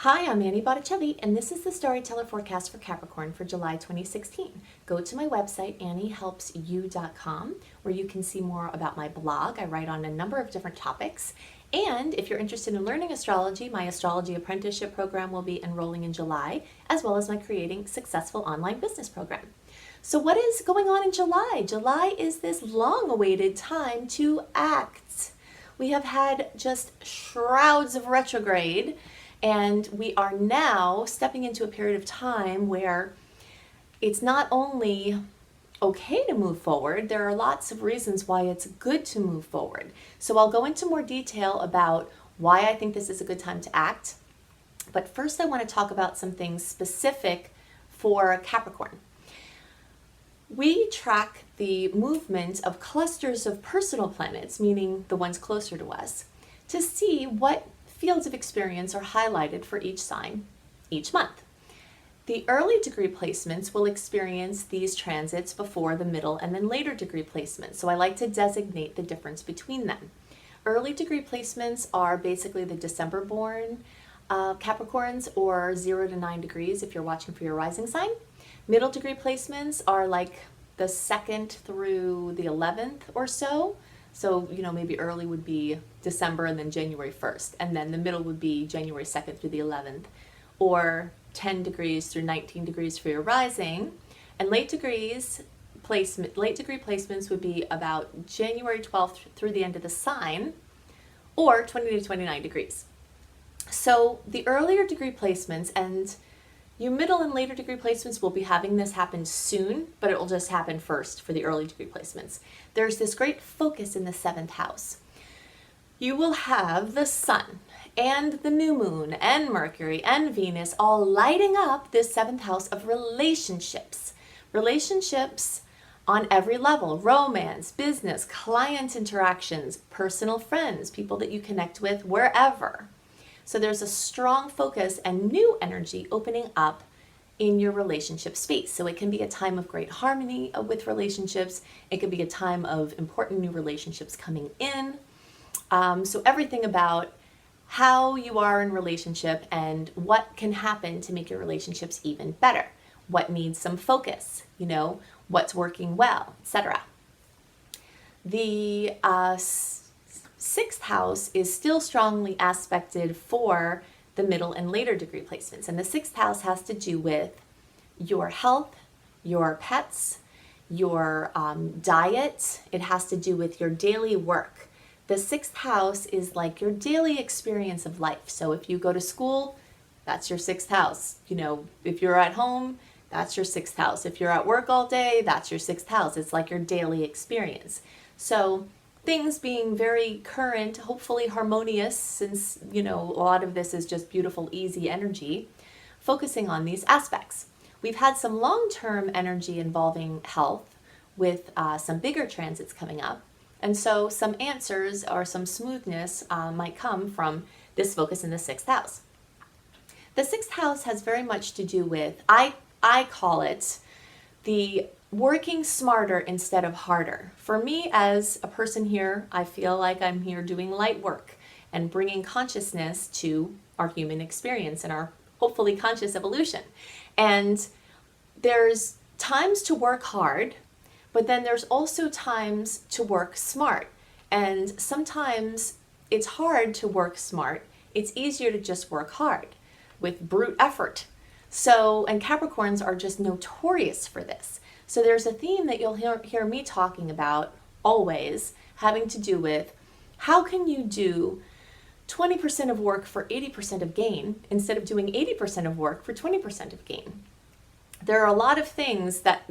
Hi, I'm Annie Botticelli, and this is the Storyteller Forecast for Capricorn for July 2016. Go to my website, anniehelpsyou.com, where you can see more about my blog. I write on a number of different topics. And if you're interested in learning astrology, my Astrology Apprenticeship program will be enrolling in July, as well as my Creating Successful Online Business program. So what is going on in July? July is this long-awaited time to act. We have had just shrouds of retrograde, and we are now stepping into a period of time where it's not only okay to move forward, there are lots of reasons why it's good to move forward. So I'll go into more detail about why I think this is a good time to act. But first I want to talk about some things specific for Capricorn. We track the movement of clusters of personal planets, meaning the ones closer to us, to see what fields of experience are highlighted for each sign each month. The early degree placements will experience these transits before the middle and then later degree placements, so I like to designate the difference between them. Early degree placements are basically the December born Capricorns, or 0 to 9 degrees if you're watching for your rising sign. Middle degree placements are like the 2nd through the 11th or so. So, maybe early would be December and then January 1st, and then the middle would be January 2nd through the 11th, or 10 degrees through 19 degrees for your rising. And late degree placements would be about January 12th through the end of the sign, or 20 to 29 degrees. So the earlier degree placements, and you middle and later degree placements will be having this happen soon, but it will just happen first for the early degree placements. There's this great focus in the 7th house. You will have the sun and the new moon and Mercury and Venus all lighting up this 7th house of relationships. Relationships on every level: romance, business, client interactions, personal friends, people that you connect with wherever. So there's a strong focus and new energy opening up in your relationship space. So it can be a time of great harmony with relationships. It can be a time of important new relationships coming in. So everything about how you are in relationship and what can happen to make your relationships even better. What needs some focus, what's working well, etc. The 6th house is still strongly aspected for the middle and later degree placements. And the 6th house has to do with your health, your pets, your diet. It has to do with your daily work. The 6th house is like your daily experience of life. So if you go to school, that's your 6th house. If you're at home, that's your 6th house. If you're at work all day, that's your 6th house. It's like your daily experience. So things being very current, hopefully harmonious, since, a lot of this is just beautiful, easy energy, focusing on these aspects. We've had some long-term energy involving health with some bigger transits coming up. And so some answers or some smoothness might come from this focus in the 6th house. The 6th house has very much to do with, I call it the working smarter instead of harder. For me as a person here, I feel like I'm here doing light work and bringing consciousness to our human experience and our hopefully conscious evolution. And there's times to work hard, but then there's also times to work smart. And sometimes it's hard to work smart. It's easier to just work hard with brute effort. So, and Capricorns are just notorious for this. So there's a theme that you'll hear me talking about always, having to do with how can you do 20% of work for 80% of gain instead of doing 80% of work for 20% of gain. There are a lot of things that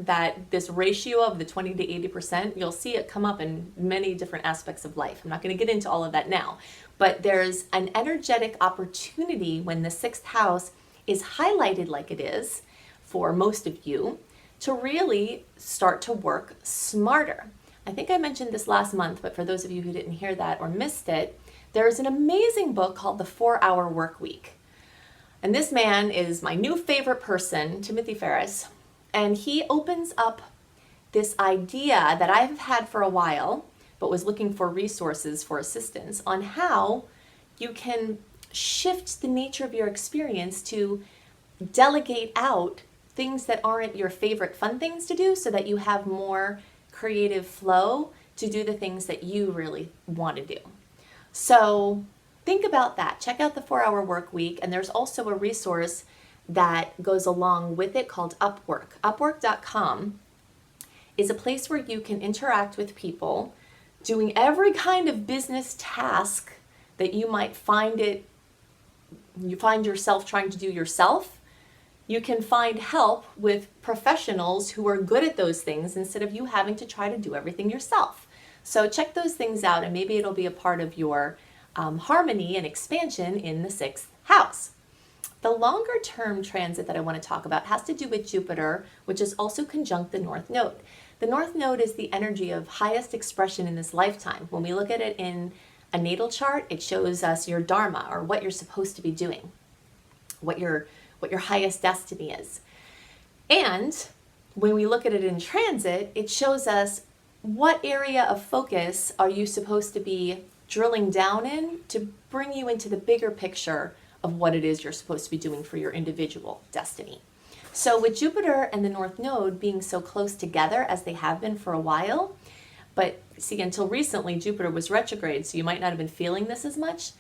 this ratio of the 20 to 80%, you'll see it come up in many different aspects of life. I'm not going to get into all of that now, but there's an energetic opportunity when the 6th house is highlighted like it is for most of you, to really start to work smarter. I think I mentioned this last month, but for those of you who didn't hear that or missed it, there's an amazing book called The 4-Hour Work Week. And this man is my new favorite person, Timothy Ferriss, and he opens up this idea that I've had for a while, but was looking for resources for assistance on how you can shift the nature of your experience to delegate out things that aren't your favorite fun things to do so that you have more creative flow to do the things that you really want to do. So think about that. Check out the 4-Hour Work Week, and there's also a resource that goes along with it called Upwork. Upwork.com is a place where you can interact with people doing every kind of business task that you might find yourself trying to do yourself. You can find help with professionals who are good at those things instead of you having to try to do everything yourself. So check those things out, and maybe it'll be a part of your harmony and expansion in the 6th house. The longer term transit that I want to talk about has to do with Jupiter, which is also conjunct the North Node. The North Node is the energy of highest expression in this lifetime. When we look at it in a natal chart, it shows us your dharma, or what you're supposed to be doing, what your highest destiny is. And when we look at it in transit, it shows us what area of focus are you supposed to be drilling down in to bring you into the bigger picture of what it is you're supposed to be doing for your individual destiny. So with Jupiter and the North Node being so close together as they have been for a while, but see, until recently Jupiter was retrograde, so you might not have been feeling this as much.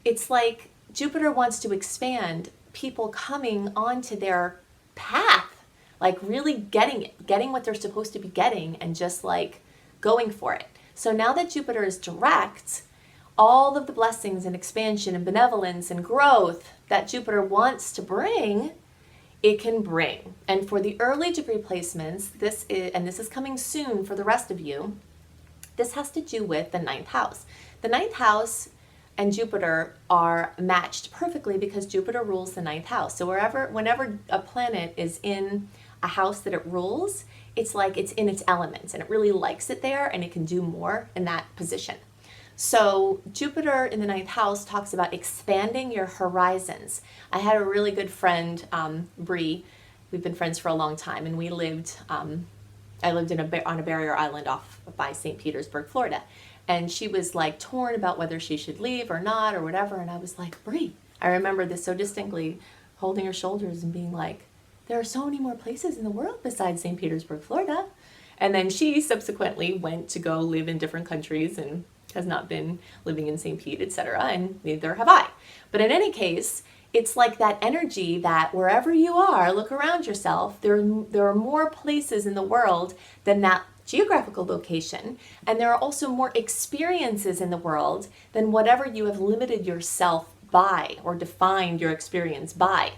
It's like Jupiter wants to expand people coming onto their path, like really getting it, getting what they're supposed to be getting, and just like going for it. So now that Jupiter is direct, all of the blessings and expansion and benevolence and growth that Jupiter wants to bring, it can bring. And for the early degree placements, this is coming soon for the rest of you, this has to do with the 9th house. The 9th house and Jupiter are matched perfectly because Jupiter rules the 9th house. So whenever a planet is in a house that it rules, it's like it's in its elements and it really likes it there, and it can do more in that position. So Jupiter in the 9th house talks about expanding your horizons. I had a really good friend, Bree. We've been friends for a long time, and we lived, I lived on a barrier island off by St. Petersburg, Florida. And she was like torn about whether she should leave or not or whatever. And I was like, Bree, I remember this so distinctly, holding her shoulders and being like, there are so many more places in the world besides St. Petersburg, Florida. And then she subsequently went to go live in different countries and has not been living in St. Pete, etc., and neither have I. But in any case, it's like that energy that wherever you are, look around yourself, there are more places in the world than that geographical location, and there are also more experiences in the world than whatever you have limited yourself by or defined your experience by.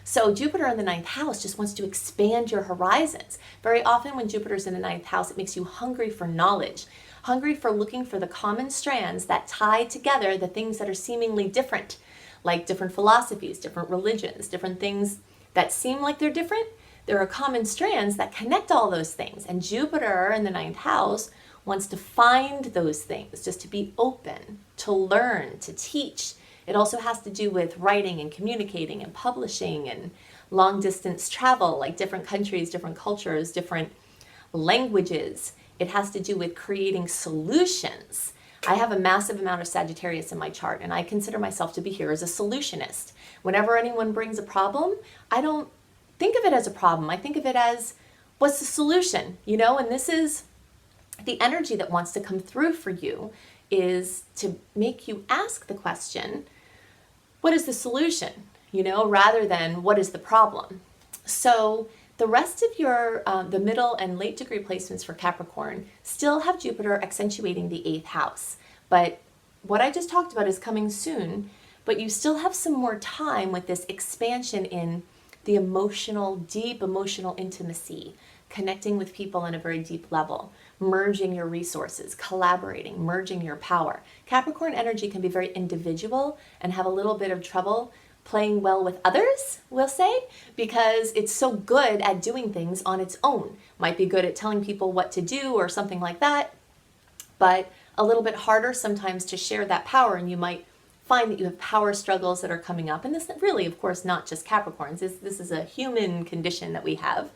So Jupiter in the 9th house just wants to expand your horizons. Very often when Jupiter's in the 9th house, it makes you hungry for knowledge, hungry for looking for the common strands that tie together the things that are seemingly different, like different philosophies, different religions, different things that seem like they're different. There are common strands that connect all those things. And Jupiter in the 9th house wants to find those things, just to be open, to learn, to teach. It also has to do with writing and communicating and publishing and long distance travel, like different countries, different cultures, different languages. It has to do with creating solutions. I have a massive amount of Sagittarius in my chart, and I consider myself to be here as a solutionist. Whenever anyone brings a problem, I don't think of it as a problem. I think of it as, what's the solution? And this is the energy that wants to come through for you, is to make you ask the question, what is the solution? Rather than what is the problem? So the rest of your, the middle and late degree placements for Capricorn still have Jupiter accentuating the 8th house. But what I just talked about is coming soon, but you still have some more time with this expansion in the emotional, deep emotional intimacy, connecting with people on a very deep level, merging your resources, collaborating, merging your power. Capricorn energy can be very individual and have a little bit of trouble playing well with others, we'll say, because it's so good at doing things on its own. Might be good at telling people what to do or something like that, but a little bit harder sometimes to share that power, and you might find that you have power struggles that are coming up. And this really, of course, not just Capricorns. This is a human condition that we have.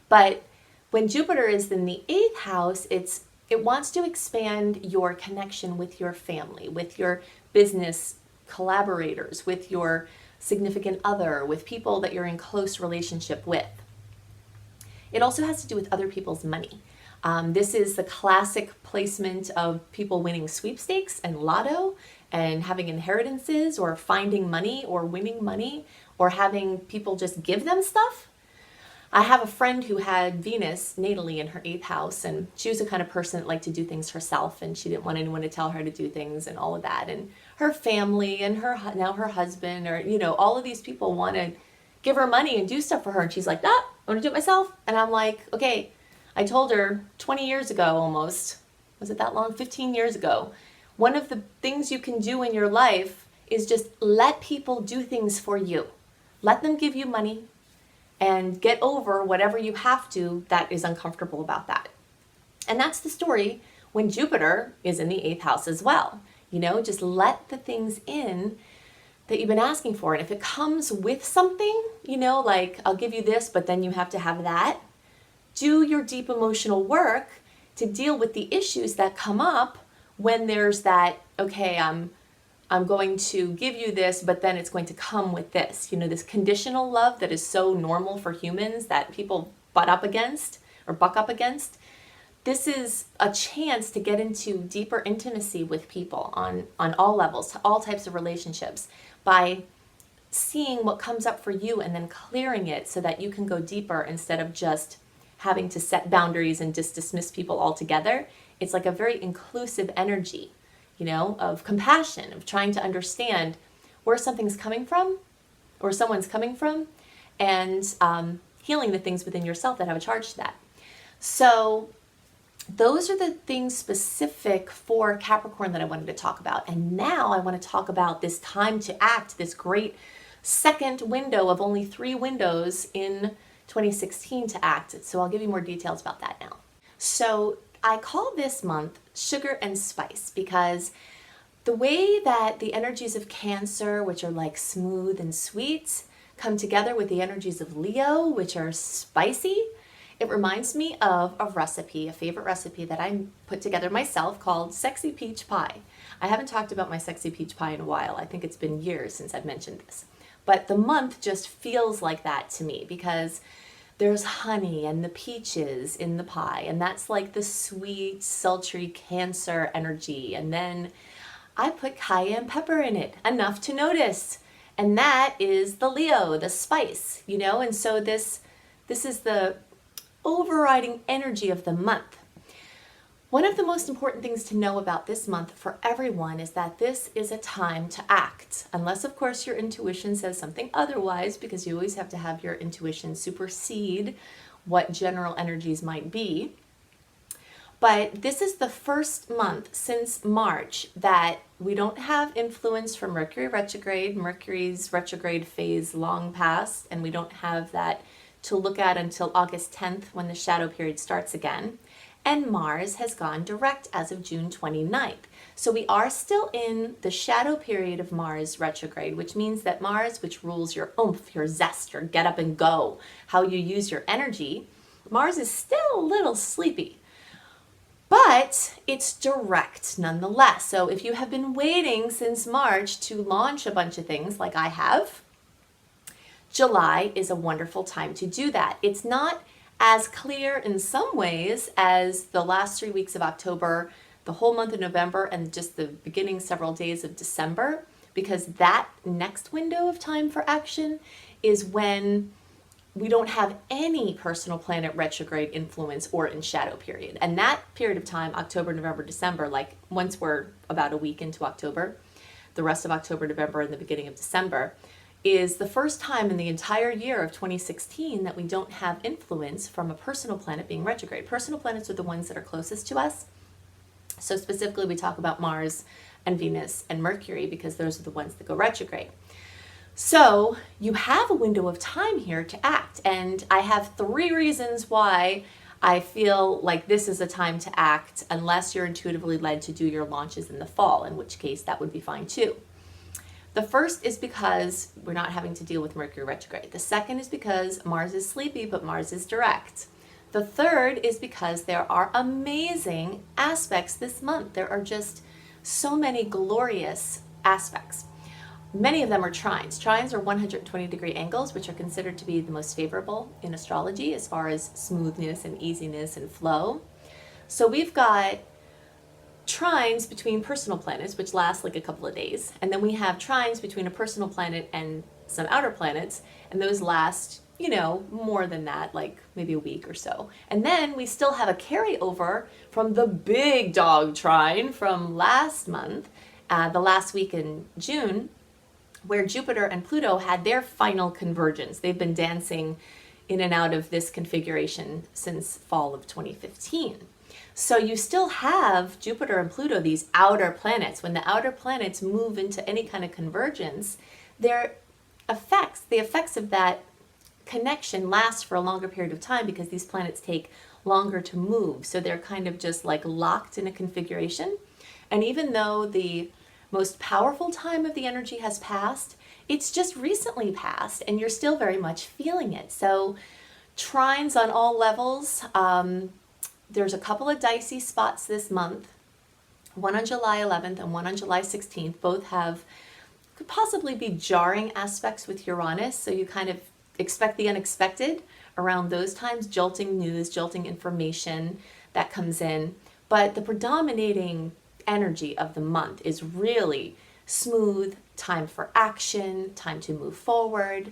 But when Jupiter is in the 8th house, it wants to expand your connection with your family, with your business collaborators, with your significant other, with people that you're in close relationship with. It also has to do with other people's money. This is the classic placement of people winning sweepstakes and lotto and having inheritances or finding money or winning money or having people just give them stuff. I have a friend who had Venus natally in her 8th house, and she was the kind of person that liked to do things herself, and she didn't want anyone to tell her to do things and all of that. And her family and now her husband, or all of these people want to give her money and do stuff for her, and she's like, nah, I want to do it myself. And I'm like, okay. I told her 20 years ago almost, was it that long? 15 years ago, one of the things you can do in your life is just let people do things for you. Let them give you money and get over whatever you have to that is uncomfortable about that. And that's the story when Jupiter is in the 8th house as well. Just let the things in that you've been asking for. And if it comes with something, like I'll give you this, but then you have to have that, do your deep emotional work to deal with the issues that come up when there's that, okay, I'm going to give you this, but then it's going to come with this. This conditional love that is so normal for humans that people buck up against. This is a chance to get into deeper intimacy with people on all levels, all types of relationships, by seeing what comes up for you and then clearing it so that you can go deeper instead of just having to set boundaries and just dismiss people altogether. It's like a very inclusive energy, of compassion, of trying to understand where something's coming from or someone's coming from, and healing the things within yourself that have a charge to that. So those are the things specific for Capricorn that I wanted to talk about. And now I want to talk about this time to act, this great second window of only 3 windows in 2016 to act. So I'll give you more details about that now. So I call this month Sugar and Spice because the way that the energies of Cancer, which are like smooth and sweet, come together with the energies of Leo, which are spicy, it reminds me of a recipe, a favorite recipe that I put together myself called Sexy Peach Pie. I haven't talked about my Sexy Peach Pie in a while. I think it's been years since I've mentioned this. But the month just feels like that to me because there's honey and the peaches in the pie, and that's like the sweet, sultry Cancer energy. And then I put cayenne pepper in it, enough to notice. And that is the Leo, the spice, and so this is the overriding energy of the month. One of the most important things to know about this month for everyone is that this is a time to act, unless of course your intuition says something otherwise, because you always have to have your intuition supersede what general energies might be. But this is the first month since March that we don't have influence from Mercury retrograde. Mercury's retrograde phase long past, and we don't have that to look at until August 10th when the shadow period starts again. And Mars has gone direct as of June 29th. So we are still in the shadow period of Mars retrograde, which means that Mars, which rules your oomph, your zest, your get up and go, how you use your energy, Mars is still a little sleepy. But it's direct nonetheless. So if you have been waiting since March to launch a bunch of things like I have, July is a wonderful time to do that. It's not as clear in some ways as the last 3 weeks of October, the whole month of November, and just the beginning several days of December, because that next window of time for action is when we don't have any personal planet retrograde influence or in shadow period. And that period of time, October, November, December, like once we're about a week into October, the rest of October, November, and the beginning of December, is the first time in the entire year of 2016 that we don't have influence from a personal planet being retrograde. Personal planets are the ones that are closest to us. So specifically, we talk about Mars and Venus and Mercury because those are the ones that go retrograde. So you have a window of time here to act. And I have 3 reasons why I feel like this is a time to act, unless you're intuitively led to do your launches in the fall, in which case that would be fine too. The first is because we're not having to deal with Mercury retrograde. The second is because Mars is sleepy, but Mars is direct. The third is because there are amazing aspects this month. There are just so many glorious aspects. many of them are trines. Trines are 120-degree angles, which are considered to be the most favorable in astrology as far as smoothness and easiness and flow. So we've got trines between personal planets, which last like a couple of days. And then we have trines between a personal planet and some outer planets, and those last, more than that, like maybe a week or so. And then we still have a carryover from the big dog trine from last month, the last week in June, where Jupiter and Pluto had their final convergence. They've been dancing in and out of this configuration since fall of 2015. So you still have Jupiter and Pluto, these outer planets. When the outer planets move into any kind of convergence, the effects of that connection last for a longer period of time because these planets take longer to move. So they're kind of just like locked in a configuration. And even though the most powerful time of the energy has passed, it's just recently passed and you're still very much feeling it. So trines on all levels. There's a couple of dicey spots this month, one on July 11th and one on July 16th. Both could possibly be jarring aspects with Uranus. So you kind of expect the unexpected around those times, jolting news, jolting information that comes in. But the predominating energy of the month is really smooth, time for action, time to move forward.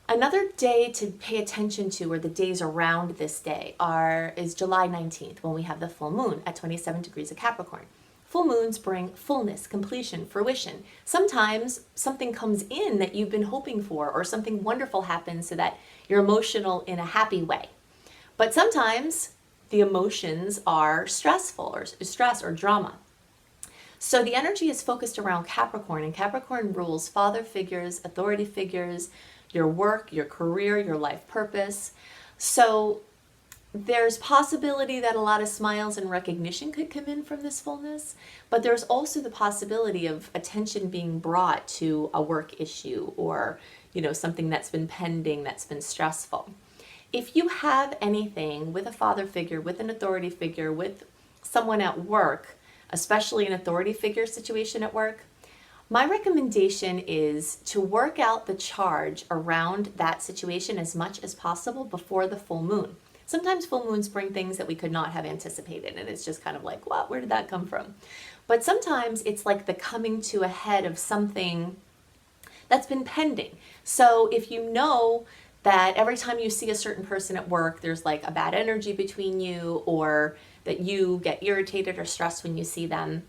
Another day to pay attention to, or the days around this day, is July 19th, when we have the full moon at 27 degrees of Capricorn. Full moons bring fullness, completion, fruition. Sometimes something comes in that you've been hoping for, or something wonderful happens so that you're emotional in a happy way. But sometimes the emotions are stressful, or stress or drama. So the energy is focused around Capricorn, and Capricorn rules father figures, authority figures, your work, your career, your life purpose. So there's possibility that a lot of smiles and recognition could come in from this fullness, but there's also the possibility of attention being brought to a work issue or, something that's been pending, that's been stressful. If you have anything with a father figure, with an authority figure, with someone at work, especially an authority figure situation at work, my recommendation is to work out the charge around that situation as much as possible before the full moon. Sometimes full moons bring things that we could not have anticipated, and it's just kind of like, what? Where did that come from? But sometimes it's like the coming to a head of something that's been pending. So if you know that every time you see a certain person at work, there's like a bad energy between you, or that you get irritated or stressed when you see them,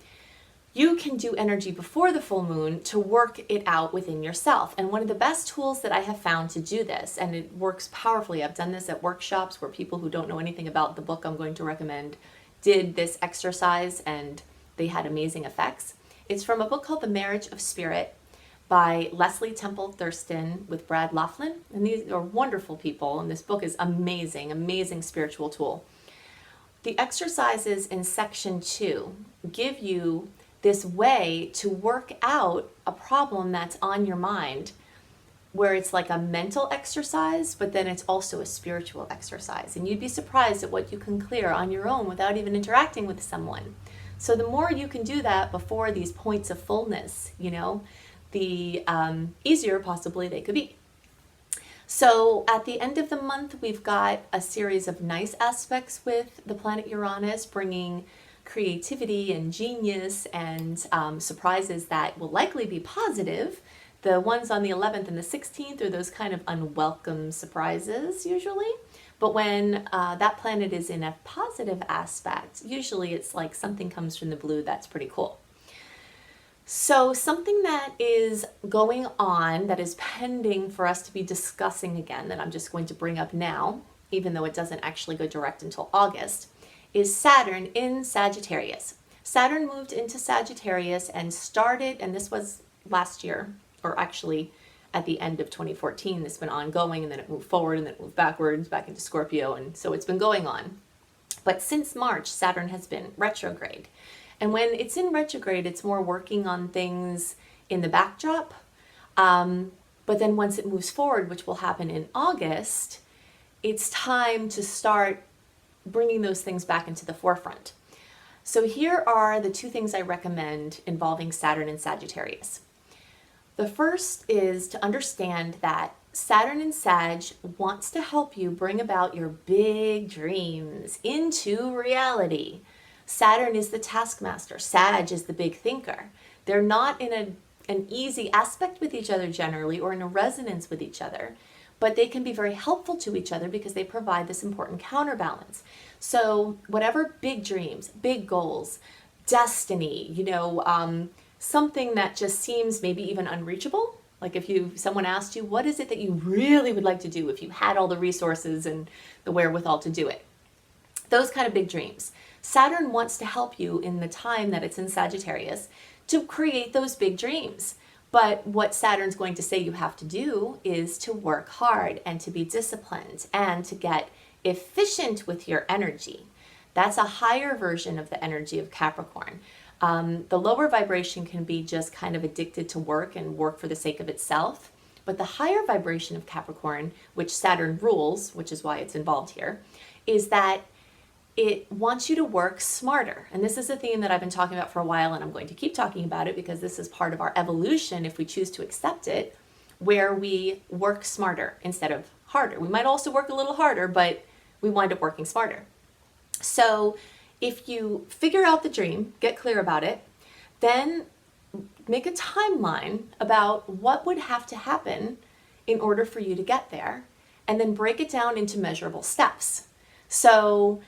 you can do energy before the full moon to work it out within yourself. And one of the best tools that I have found to do this, and it works powerfully, I've done this at workshops where people who don't know anything about the book I'm going to recommend did this exercise and they had amazing effects. It's from a book called The Marriage of Spirit by Leslie Temple Thurston with Brad Laughlin. And these are wonderful people, and this book is amazing, amazing spiritual tool. The exercises in section 2 give you this way to work out a problem that's on your mind, where it's like a mental exercise, but then it's also a spiritual exercise. And you'd be surprised at what you can clear on your own without even interacting with someone. So the more you can do that before these points of fullness, the easier possibly they could be. So at the end of the month, we've got a series of nice aspects with the planet Uranus, bringing creativity and genius and surprises that will likely be positive. The ones on the 11th and the 16th are those kind of unwelcome surprises usually. But when that planet is in a positive aspect, usually it's like something comes from the blue that's pretty cool. So something that is going on, that is pending for us to be discussing again, that I'm just going to bring up now, even though it doesn't actually go direct until August, is Saturn in Sagittarius. Saturn moved into Sagittarius and started, and this was last year, or actually at the end of 2014. This has been ongoing, and then it moved forward, and then it moved backwards, back into Scorpio, and so it's been going on. But since March, Saturn has been retrograde. And when it's in retrograde, it's more working on things in the backdrop. But then once it moves forward, which will happen in August, it's time to start bringing those things back into the forefront. So here are the two things I recommend involving Saturn and Sagittarius. The first is to understand that Saturn in Sag wants to help you bring about your big dreams into reality. Saturn is the taskmaster. Sag is the big thinker. They're not in an easy aspect with each other generally, or in a resonance with each other, but they can be very helpful to each other because they provide this important counterbalance. So whatever big dreams, big goals, destiny, something that just seems maybe even unreachable. Like if someone asked you, what is it that you really would like to do if you had all the resources and the wherewithal to do it? Those kind of big dreams. Saturn wants to help you in the time that it's in Sagittarius to create those big dreams. But what Saturn's going to say you have to do is to work hard and to be disciplined and to get efficient with your energy. That's a higher version of the energy of Capricorn. The lower vibration can be just kind of addicted to work and work for the sake of itself. But the higher vibration of Capricorn, which Saturn rules, which is why it's involved here, is that it wants you to work smarter. And this is a theme that I've been talking about for a while, and I'm going to keep talking about it because this is part of our evolution if we choose to accept it, where we work smarter instead of harder. We might also work a little harder, but we wind up working smarter. So if you figure out the dream, get clear about it, then make a timeline about what would have to happen in order for you to get there, and then break it down into measurable steps. So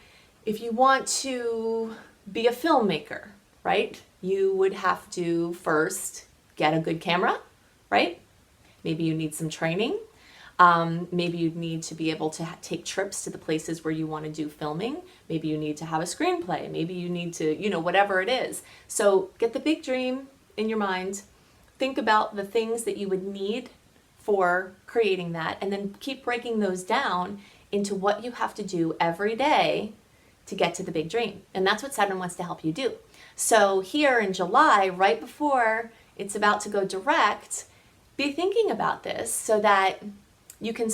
if you want to be a filmmaker, right, you would have to first get a good camera, right? Maybe you need some training. Maybe you'd need to be able to take trips to the places where you want to do filming. Maybe you need to have a screenplay. Maybe you need to, whatever it is. So get the big dream in your mind. Think about the things that you would need for creating that, and then keep breaking those down into what you have to do every day to get to the big dream. And that's what Saturn wants to help you do. So here in July, right before it's about to go direct, be thinking about this so that you can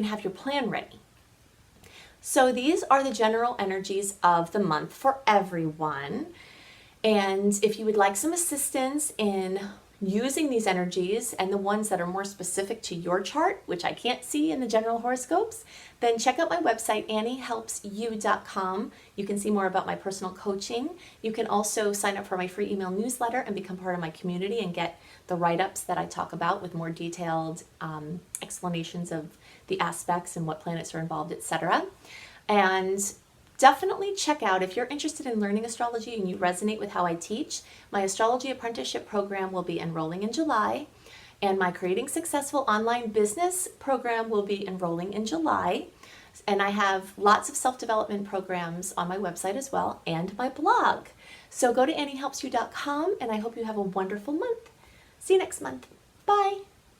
have your plan ready. So these are the general energies of the month for everyone. And if you would like some assistance in using these energies and the ones that are more specific to your chart, which I can't see in the general horoscopes, then check out my website, anniehelpsyou.com. You can see more about my personal coaching. You can also sign up for my free email newsletter and become part of my community and get the write-ups that I talk about with more detailed explanations of the aspects and what planets are involved, etc. And definitely check out, if you're interested in learning astrology and you resonate with how I teach, my Astrology Apprenticeship program will be enrolling in July, and my Creating Successful Online Business program will be enrolling in July. And I have lots of self-development programs on my website as well, and my blog. So go to anniehelpsyou.com, and I hope you have a wonderful month. See you next month. Bye.